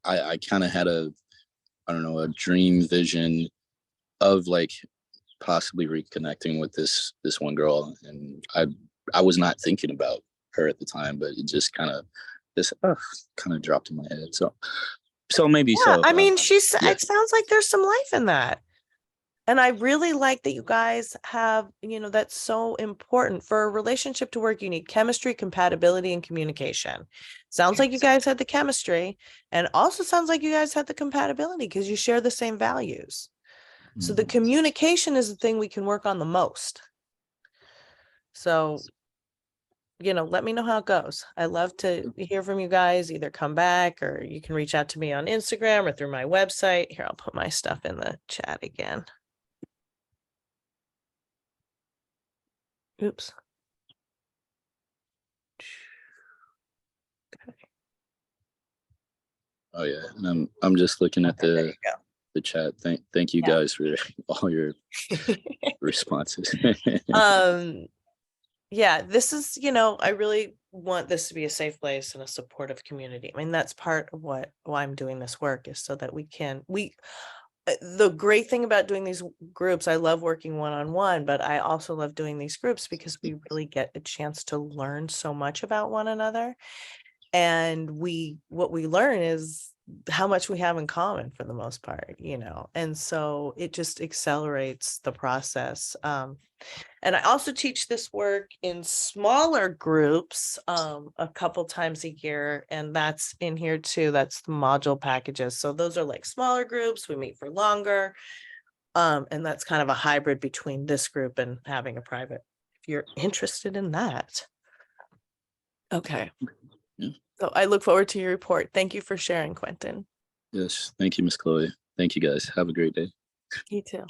I kind of had I don't know, a dream vision of like possibly reconnecting with this one girl. And I was not thinking about her at the time, but it just kind of dropped in my head. So maybe Yeah, so. I mean, Yeah. it sounds like there's some life in that. And I really like that you guys have, you know, that's so important for a relationship to work. You need chemistry, compatibility, and communication. Sounds like you guys had the chemistry, and also sounds like you guys had the compatibility because you share the same values. So the communication is the thing we can work on the most. So, you know, let me know how it goes. I love to hear from you guys. Either come back, or you can reach out to me on Instagram or through my website. Here, I'll put my stuff in the chat again. Oops. Oh yeah, and I'm just looking at There you the chat. Thank you Yeah. guys for all your responses. Yeah, this is, you know, I really want this to be a safe place and a supportive community. I mean, that's part of why I'm doing this work, is so that the great thing about doing these groups, I love working one-on-one, but I also love doing these groups because we really get a chance to learn so much about one another. And what we learn is how much we have in common for the most part, you know, and so it just accelerates the process. And I also teach this work in smaller groups a couple times a year, and that's in here too. That's the module packages. So those are like smaller groups. We meet for longer. And that's kind of a hybrid between this group and having a private, if you're interested in that. Okay. Yeah. So I look forward to your report. Thank you for sharing, Quentin. Yes, thank you, Miss Chloe. Thank you guys. Have a great day. You too.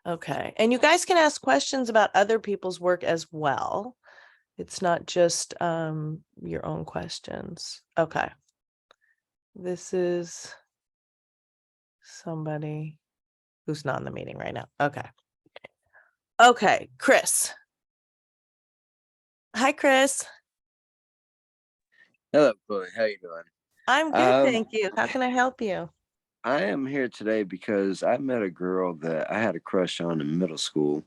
Okay. And you guys can ask questions about other people's work as well. It's not just your own questions. Okay. This is somebody who's not in the meeting right now. Okay. Okay, Chris. Hi, Chris. Hello, Chloe. How you doing? I'm good, thank you. How can I help you? I am here today because I met a girl that I had a crush on in middle school,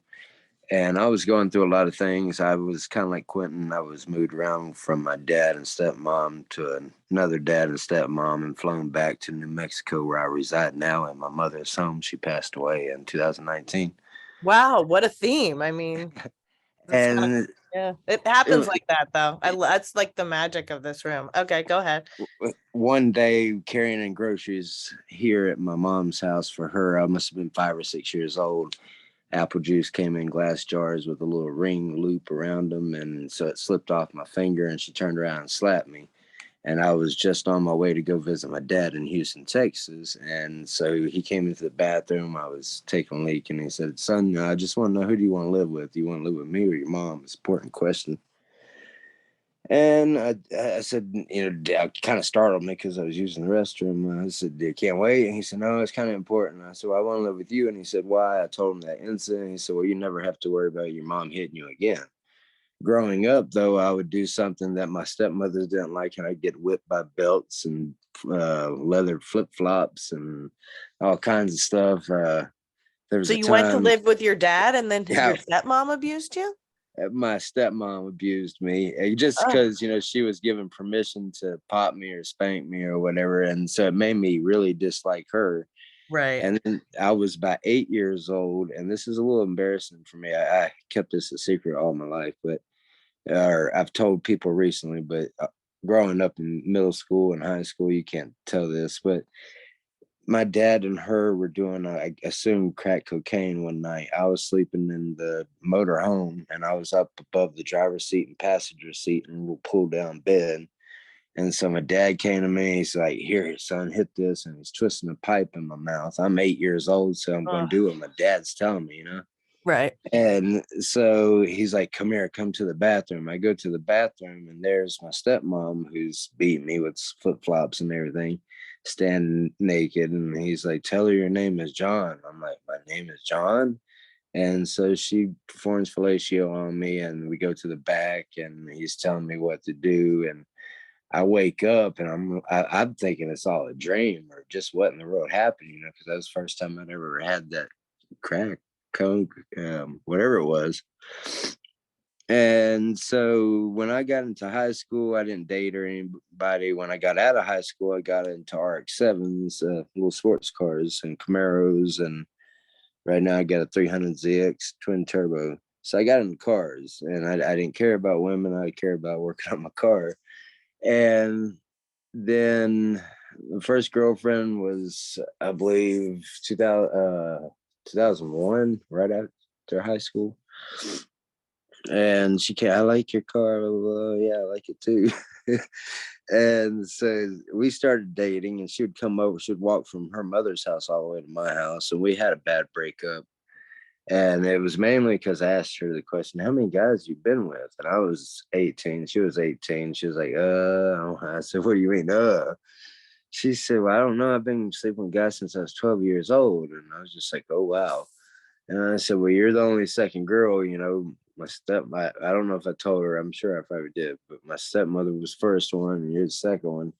and I was going through a lot of things. I was kind of like Quentin. I was moved around from my dad and stepmom to another dad and stepmom, and flown back to New Mexico, where I reside now, and my mother's home. She passed away in 2019. Wow, what a theme. I mean, that's not, And yeah, it happens it, like that though. That's like the magic of this room. Okay, go ahead. one day, carrying in groceries here at my mom's house for her, I must have been 5 or 6 years old. Apple juice came in glass jars with a little ring loop around them, and so it slipped off my finger, and she turned around and slapped me. And I was just on my way to go visit my dad in Houston, Texas, and so he came into the bathroom. I was taking a leak, and he said, "Son, I just want to know, who do you want to live with? Do you want to live with me or your mom? It's an important question." And I said, it kind of startled me because I was using the restroom. I said, "You can't wait." And he said, "No, it's kind of important." I said, "Well, I want to live with you." And he said, "Why?" I told him that incident. He said, "Well, you never have to worry about your mom hitting you again." Growing up, though, I would do something that my stepmother didn't like, and I'd get whipped by belts and leather flip flops and all kinds of stuff. There was So a you went to time, live with your dad and then yeah, your stepmom abused you? my stepmom abused me just Oh, because she was given permission to pop me or spank me or whatever, and so it made me really dislike her. right. And then I was about 8 years old, and this is a little embarrassing for me. I kept this a secret all my life, but or I've told people recently, but growing up in middle school and high school, you can't tell this, but my dad and her were doing, I assume, crack cocaine one night. I was sleeping in the motor home, and I was up above the driver's seat and passenger seat and we'll pull down bed. And so my dad came to me. He's like, "Here, son, hit this." And he's twisting a pipe in my mouth. I'm 8 years old, so I'm going Ugh, to do what my dad's telling me. right. And so he's like, "Come here, come to the bathroom." I go to the bathroom, and there's my stepmom who's beating me with flip flops and everything, standing naked. And he's like, "Tell her your name is John." I'm like, "My name is John?" And so she performs fellatio on me, and we go to the back, and he's telling me what to do. And I wake up, and I'm thinking it's all a dream or just what in the world happened, because that was the first time I'd ever had that crack, coke, whatever it was. And so when I got into high school, I didn't date or anybody. When I got out of high school, I got into RX-7s, little sports cars and Camaros. And right now I got a 300ZX twin turbo. So I got into cars, and I didn't care about women. I cared about working on my car. And then the first girlfriend was, I believe, 2001, right after high school. And she came, "I like your car." Blah, blah, blah. "Yeah, I like it too." And so we started dating, and she would come over. She would walk from her mother's house all the way to my house. And we had a bad breakup. And it was mainly because I asked her the question, "How many guys you been with?" And I was 18. She was 18. She was like, I said, "What do you mean, She said, "Well, I don't know. I've been sleeping with guys since I was 12 years old." And I was just like, "Oh, wow." And I said, "Well, you're the only second girl, I don't know if I told her, I'm sure I probably did, but my stepmother was first one and you're the second one."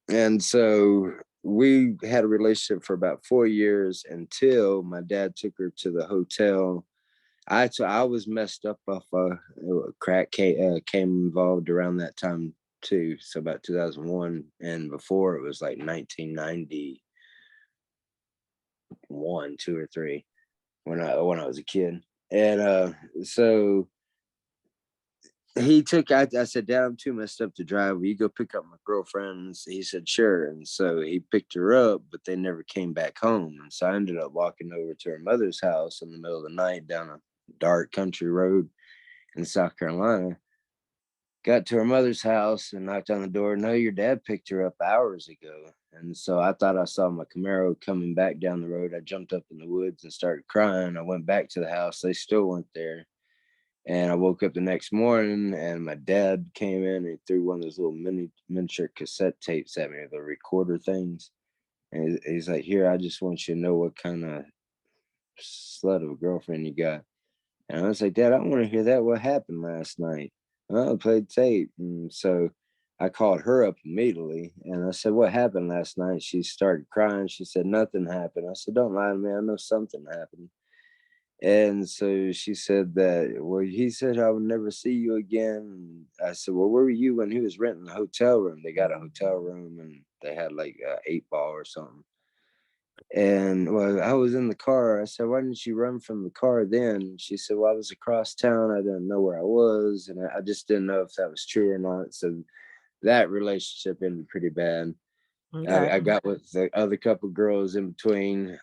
And so we had a relationship for about 4 years until my dad took her to the hotel. I was messed up off crack came involved around that time too. So about 2001, and before it was like 1991, 2 or 3 when I was a kid. And so I said, "Dad, I'm too messed up to drive. Will you go pick up my girlfriend?" He said, "Sure." And so he picked her up, but they never came back home. And so I ended up walking over to her mother's house in the middle of the night down a dark country road in South Carolina. Got to her mother's house and knocked on the door. "No, your dad picked her up hours ago." And so I thought I saw my Camaro coming back down the road. I jumped up in the woods and started crying. I went back to the house. They still weren't there. And I woke up the next morning, and my dad came in and he threw one of those little miniature cassette tapes at me, the recorder things. And he's like, "Here, I just want you to know what kind of slut of a girlfriend you got." And I was like, "Dad, I don't want to hear that. What happened last night?" "Oh, I played tape." And so I called her up immediately and I said, "What happened last night?" She started crying. She said, "Nothing happened." I said, "Don't lie to me. I know something happened." And so she said that, "Well, he said I would never see you again." I said, "Well, where were you when he was renting the hotel room?" They got a hotel room and they had like a 8 ball or something. And well, I was in the car. I said, "Why didn't you run from the car then?" She said, "Well, I was across town. I didn't know where I was. And I just didn't know if that was true or not." So that relationship ended pretty bad. Okay. I got with the other couple girls in between.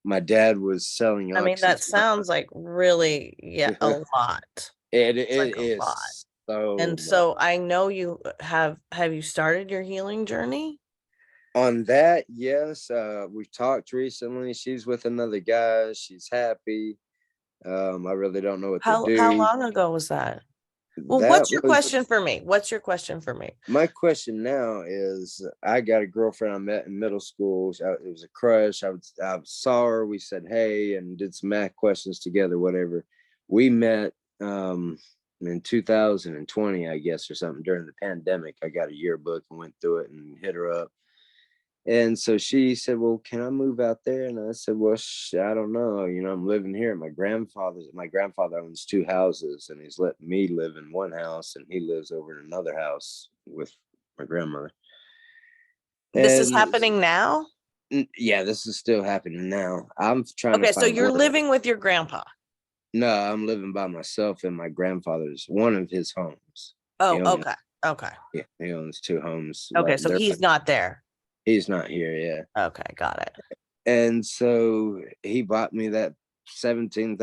My dad was selling I mean, that oxygen. sounds like really, yeah, a lot. It It's like a lot. is so And much. so I know you have you started your healing journey? On that, yes. We've talked recently. She's with another guy. She's happy. I really don't know what to How do. long ago was that? Well, That what's your was question for me? What's your question for me? my question now is I got a girlfriend I met in middle school. It was a crush. I saw her. We said hey and did some math questions together, whatever. We met in 2020, I guess, or something during the pandemic. I got a yearbook and went through it and hit her up. And so she said, well, can I move out there? And I said, well, I don't know. I'm living here at my grandfather's. My grandfather owns 2 houses and he's let me live in one house and he lives over in another house with my grandmother. This is And happening now? yeah, this is still happening now. I'm trying to Okay, so find you're work. living with your grandpa. No, I'm living by myself in my grandfather's, one of his homes. He Oh, owns, okay. Okay. yeah, he owns 2 homes. Okay, so he's not there. He's not here, yeah. Okay, got it. And so he bought me that $17,000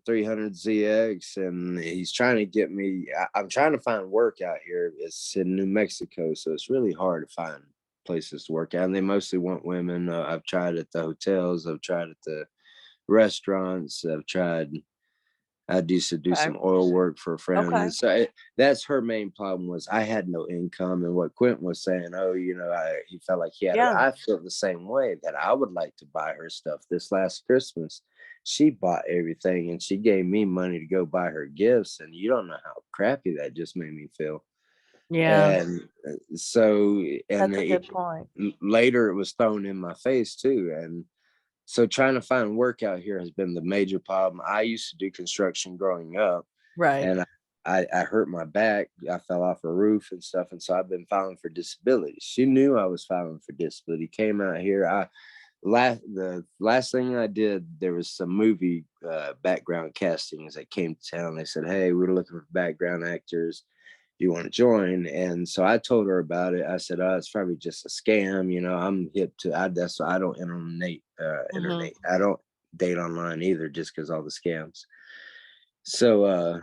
300ZX, and he's trying to get me. I'm trying to find work out here. It's in New Mexico, so it's really hard to find places to work out. And they mostly want women. I've tried at the hotels. I've tried at the restaurants. I used to do Okay. some oil work for a friend. Okay. And so that's her main problem was I had no income. And what Quentin was saying, he felt like he had, Yeah. I felt the same way that I would like to buy her stuff. This last Christmas, she bought everything and she gave me money to go buy her gifts. And you don't know how crappy that just made me feel. Yeah, And so, and that's a good point. later it was thrown in my face too. And so trying to find work out here has been the major problem. I used to do construction growing up, Right. and I hurt my back. I fell off a roof and stuff, and so I've been filing for disability. She knew I was filing for disability. Came out here. The last thing I did, there was some movie background castings that came to town. They said, "Hey, we're looking for background actors. You want to join?" And so I told her about it. I said, "Oh, it's probably just a scam. I'm hip to. That's why I don't internet. Mhm. I don't date online either, just because all the scams." So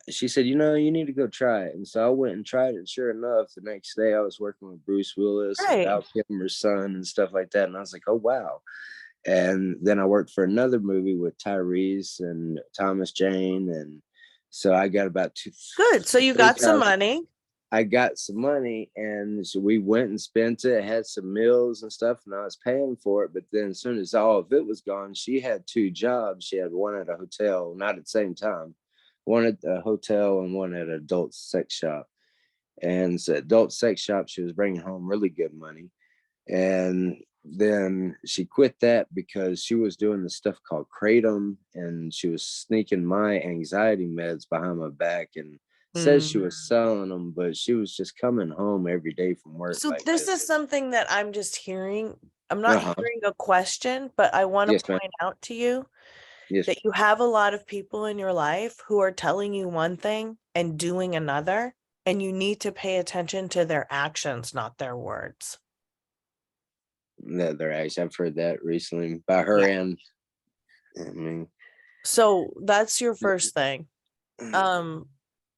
she said, you need to go try it. And so I went and tried it. And sure enough, the next day I was working with Bruce Willis and Right. Val Kilmer's son and stuff like that. And I was like, oh wow. And then I worked for another movie with Tyrese and Thomas Jane, and so I got about Good. So you got some 3,000. money. I got some money, and so we went and spent it, had some meals and stuff, and I was paying for it. But then as soon as all of it was gone, she had 2 jobs. She had one at a hotel, not at the same time, one at a hotel and one at an adult sex shop. And so adult sex shop, she was bringing home really good money. And then she quit that because she was doing the stuff called kratom, and she was sneaking my anxiety meds behind my back and says she Mm. was selling them, but she was just coming home every day from work So like this this. is something that I'm just hearing. I'm not Uh-huh. hearing a question, but I want to Yes, ma'am. point out to you Yes. that you have a lot of people in your life who are telling you one thing and doing another, and you need to pay attention to their actions, not their words. That they're actually, I've heard that recently by her. Yeah. And I mean, So that's your first thing.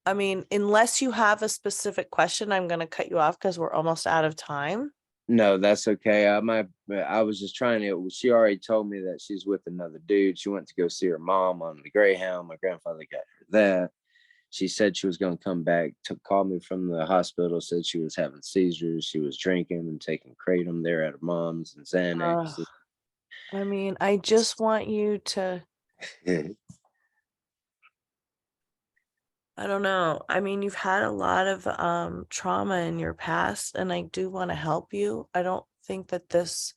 I mean, unless you have a specific question, I'm going to cut you off because we're almost out of time. no, that's okay. I was just trying to. She already told me that she's with another dude. She went to go see her mom on the Greyhound. My grandfather got her that. She said she was going to come back, called me from the hospital, said she was having seizures. She was drinking and taking kratom there at her mom's and Xanax. I mean, I just want you to, I don't know. I mean, you've had a lot of trauma in your past, and I do want to help you. I don't think that this,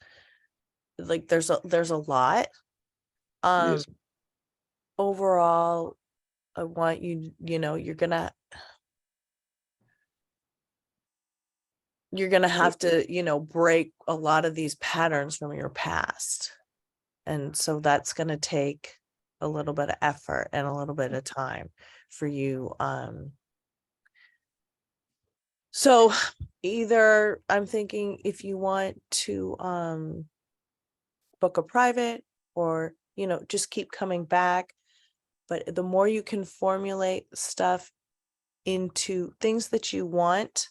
like, there's a lot. Yes. Overall, I want you, you're gonna have to, break a lot of these patterns from your past. And so that's gonna take a little bit of effort and a little bit of time for you. So either I'm thinking if you want to book a private, or just keep coming back. But the more you can formulate stuff into things that you want,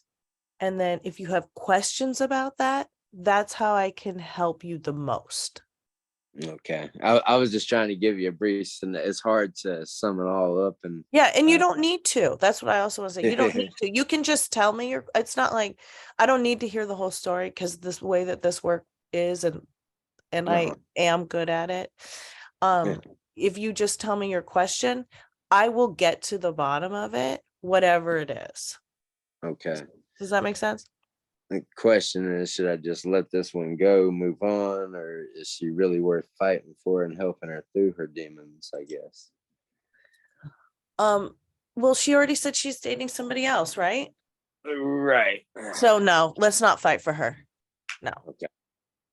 and then if you have questions about that, that's how I can help you the most. Okay. I was just trying to give you a brief, and it's hard to sum it all up. And Yeah, and you don't need to. That's what I also want to say. You don't need to. You can just tell me it's not like I don't need to hear the whole story because this way that this work is and I am good at it. If you just tell me your question, I will get to the bottom of it, whatever it is. Okay. Does that make sense? The question is, should I just let this one go, move on, or is she really worth fighting for and helping her through her demons, I guess? Well, she already said she's dating somebody else, right? Right. So no, let's not fight for her. No. Okay.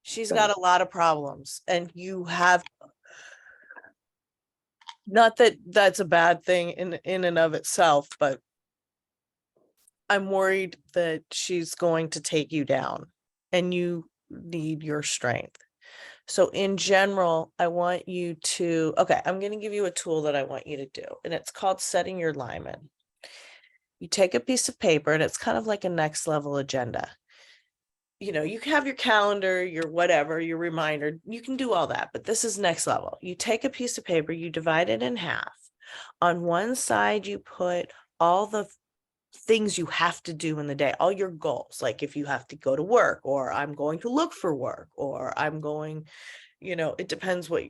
She's got a lot of problems, and you have, not that that's a bad thing in and of itself, but I'm worried that she's going to take you down and you need your strength. So in general, I want you to, okay, I'm going to give you a tool that I want you to do, and it's called setting your alignment. You take a piece of paper, and it's kind of like a next level agenda. You know, you can have your calendar, your whatever, your reminder, you can do all that, but this is next level. You take a piece of paper, you divide it in half. On one side, you put all the things you have to do in the day, all your goals, like if you have to go to work, or I'm going to look for work, or I'm going, it depends what,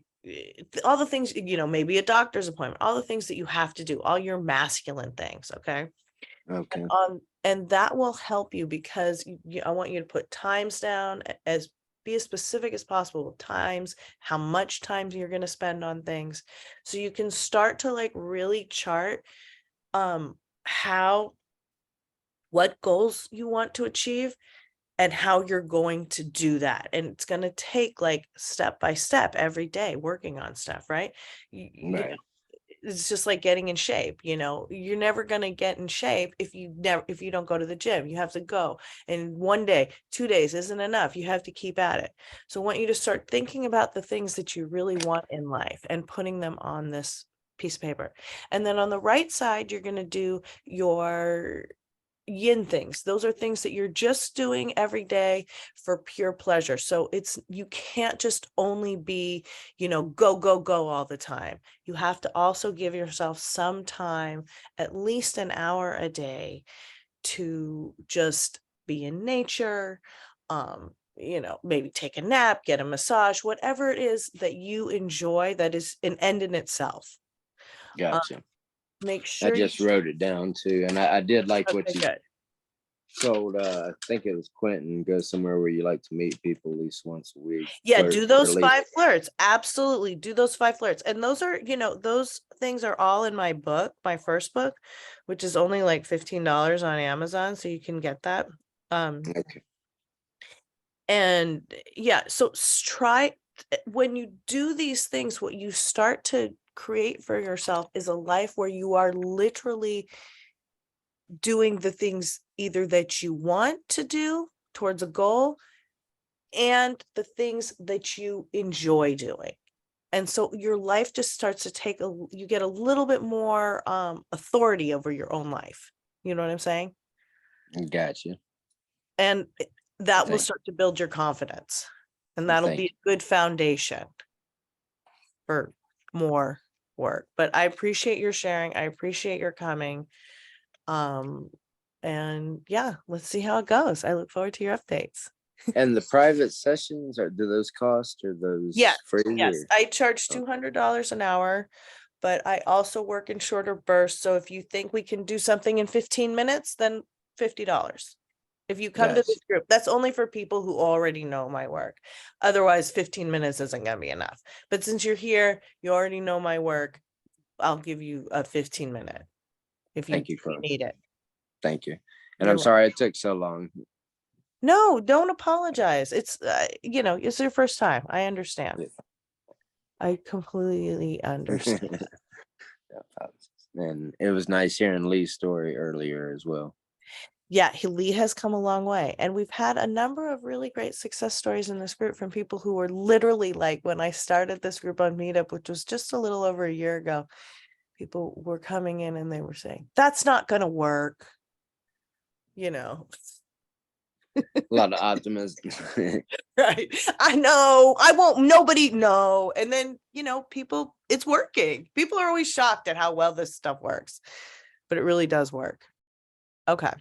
all the things, maybe a doctor's appointment, all the things that you have to do, all your masculine things. Okay. Okay. And that will help you because I want you to put times down, be as specific as possible with times, how much time you're going to spend on things. So you can start to like really chart what goals you want to achieve and how you're going to do that. And it's going to take like step by step every day working on stuff, right? Right. It's just like getting in shape. You're never going to get in shape if you don't go to the gym. You have to go, and 1 day, 2 days isn't enough. You have to keep at it. So I want you to start thinking about the things that you really want in life and putting them on this piece of paper. And then on the right side, you're going to do your yin things. Those are things that you're just doing every day for pure pleasure. So you can't just only be, go, go, go all the time. You have to also give yourself some time, at least an hour a day, to just be in nature, maybe take a nap, get a massage, whatever it is that you enjoy, that is an end in itself. Gotcha. Make I sure just wrote it down too, and I did like what okay, you good. told. I think it was Quentin, go somewhere where you like to meet people at least once a week. Yeah, flirt, do or those at least 5 flirts. Absolutely. Do those 5 flirts. And those are, those things are all in my book, my first book, which is only like $15 on Amazon. So you can get that. Okay. And yeah, so try, when you do these things, what you start to create for yourself is a life where you are literally doing the things either that you want to do towards a goal and the things that you enjoy doing. And so your life just starts to you get a little bit more authority over your own life. You know what I'm saying? Gotcha. And that will Thank start to build your confidence. And that'll Thank be a good foundation for more work. But I appreciate your sharing. I appreciate your coming. And yeah, let's see how it goes. I look forward to your updates. And the private sessions, do those cost, or Yes, those free? yes. I charge $200 an hour, but I also work in shorter bursts. So if you think we can do something in 15 minutes, then $50. If you come to Gotcha. this group, that's only for people who already know my work. Otherwise, 15 minutes isn't going to be enough. But since you're here, you already know my work, I'll give you a 15-minute if you Thank you, Chloe. need it. Thank you. And You're I'm sorry it took so long. No, don't apologize. It's, it's your first time. I understand. Yeah. I completely understand. And it was nice hearing Lee's story earlier as well. Yeah, Lee has come a long way. And we've had a number of really great success stories in this group from people who were literally like, when I started this group on Meetup, which was just a little over a year ago, people were coming in and they were saying, that's not going to work. A lot of optimism. Right. I know. I won't, nobody know. And then, people, it's working. People are always shocked at how well this stuff works, but it really does work. Okay.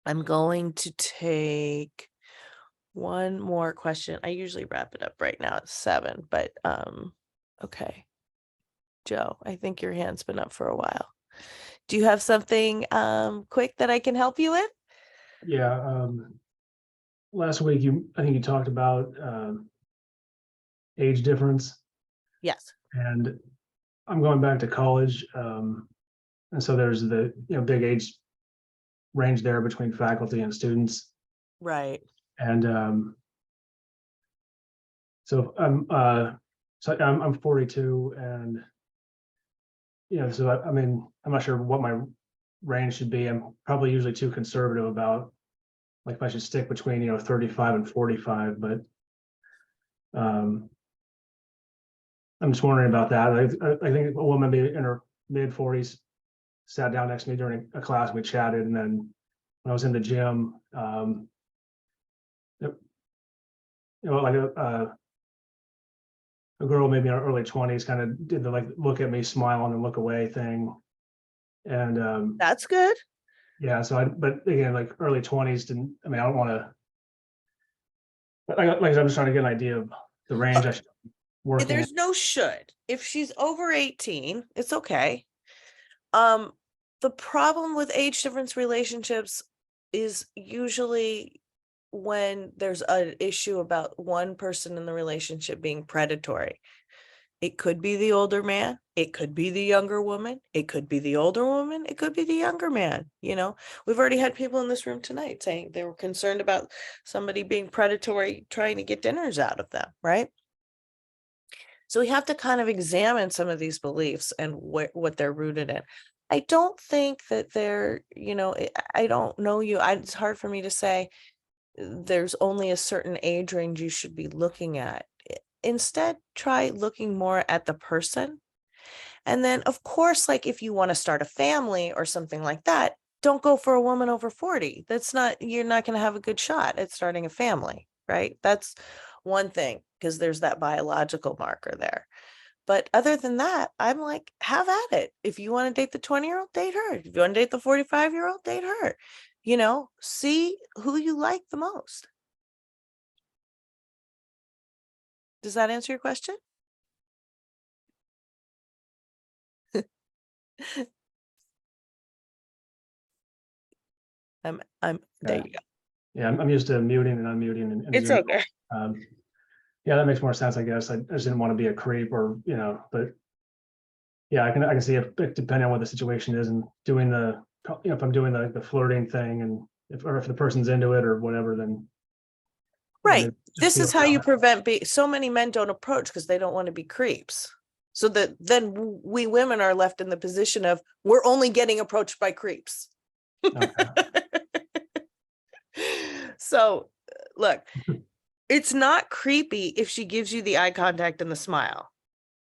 I'm going to take one more question. I usually wrap it up right now at 7, but okay. Joe, I think your hand's been up for a while. Do you have something quick that I can help you with? Yeah. Last week, I think you talked about age difference, Yes. and I'm going back to college, and so there's the big age range there between faculty and students, Right. and so I'm 42, and so I mean I'm not sure what my range should be. I'm probably usually too conservative about like if I should stick between 35 and 45, but I'm just wondering about that. I think a woman maybe in her mid 40s sat down next to me during a class, and we chatted, and then when I was in the gym, like a girl maybe in her early 20s kind of did the like look at me, smile, and then look away thing, and That's good. yeah. But again, like early 20s didn't. I mean, I don't want to. Like I'm just trying to get an idea of the range I should be working in. There's no should. If she's over 18, it's okay. The problem with age difference relationships is usually when there's an issue about one person in the relationship being predatory. It could be the older man, it could be the younger woman, it could be the older woman, it could be the younger man. We've already had people in this room tonight saying they were concerned about somebody being predatory, trying to get dinners out of them, right? So we have to kind of examine some of these beliefs and what they're rooted in. I don't think that they're, I don't know you. It's hard for me to say there's only a certain age range you should be looking at. Instead, try looking more at the person. And then, of course, like if you want to start a family or something like that, don't go for a woman over 40. You're not going to have a good shot at starting a family, right? That's one thing, because there's that biological marker there. But other than that, I'm like, have at it. If you want to date the 20-year-old, date her. If you want to date the 45-year-old, date her. See who you like the most. Does that answer your question? There you go. Yeah, I'm used to muting and unmuting and It's Zoom. okay. Yeah, that makes more sense, I guess. I just didn't want to be a creep but yeah, I can see if depending on what the situation is and doing if I'm doing the flirting thing and if the person's into it or whatever, then Right. This is how you prevent. prevent so many men don't approach because they don't want to be creeps. So that then we women are left in the position of we're only getting approached by creeps. Okay. So look, it's not creepy if she gives you the eye contact and the smile.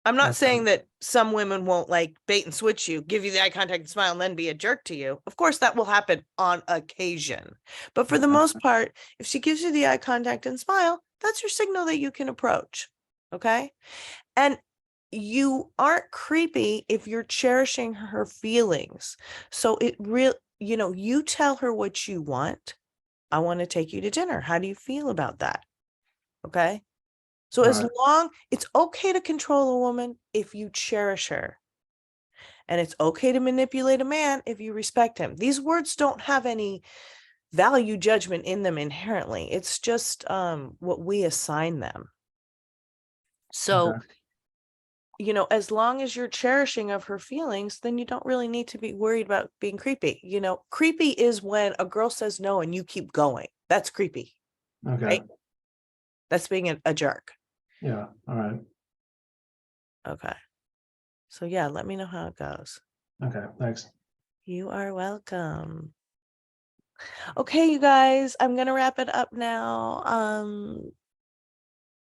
I'm not saying that some women won't like bait and switch you, give you the eye contact and smile, and then be a jerk to you. Of course, that will happen on occasion. But for the most part, if she gives you the eye contact and smile, that's your signal that you can approach. Okay. And you aren't creepy if you're cherishing her feelings. So you tell her what you want. I want to take you to dinner. How do you feel about that? Okay. So as long, it's okay to control a woman if you cherish her. And it's okay to manipulate a man if you respect him. These words don't have any value judgment in them inherently. It's just what we assign them. So, as long as you're cherishing of her feelings, then you don't really need to be worried about being creepy. Creepy is when a girl says no and you keep going. That's creepy. Okay. Right? That's being a jerk. Yeah. All right. Okay. So yeah, let me know how it goes. Okay. Thanks. You are welcome. Okay, you guys, I'm going to wrap it up now.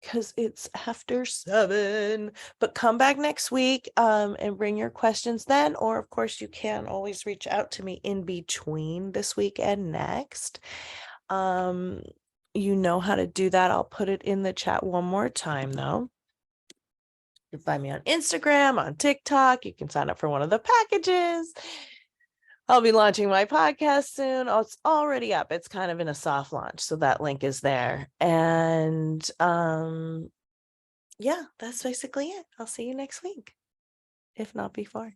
because it's after 7. But come back next week and bring your questions then. Or of course, you can always reach out to me in between this week and next. You know how to do that. I'll put it in the chat one more time though. You can find me on Instagram, on TikTok. You can sign up for one of the packages. I'll be launching my podcast soon. Oh, it's already up. It's kind of in a soft launch, so that link is there. And yeah, that's basically it. I'll see you next week, if not before.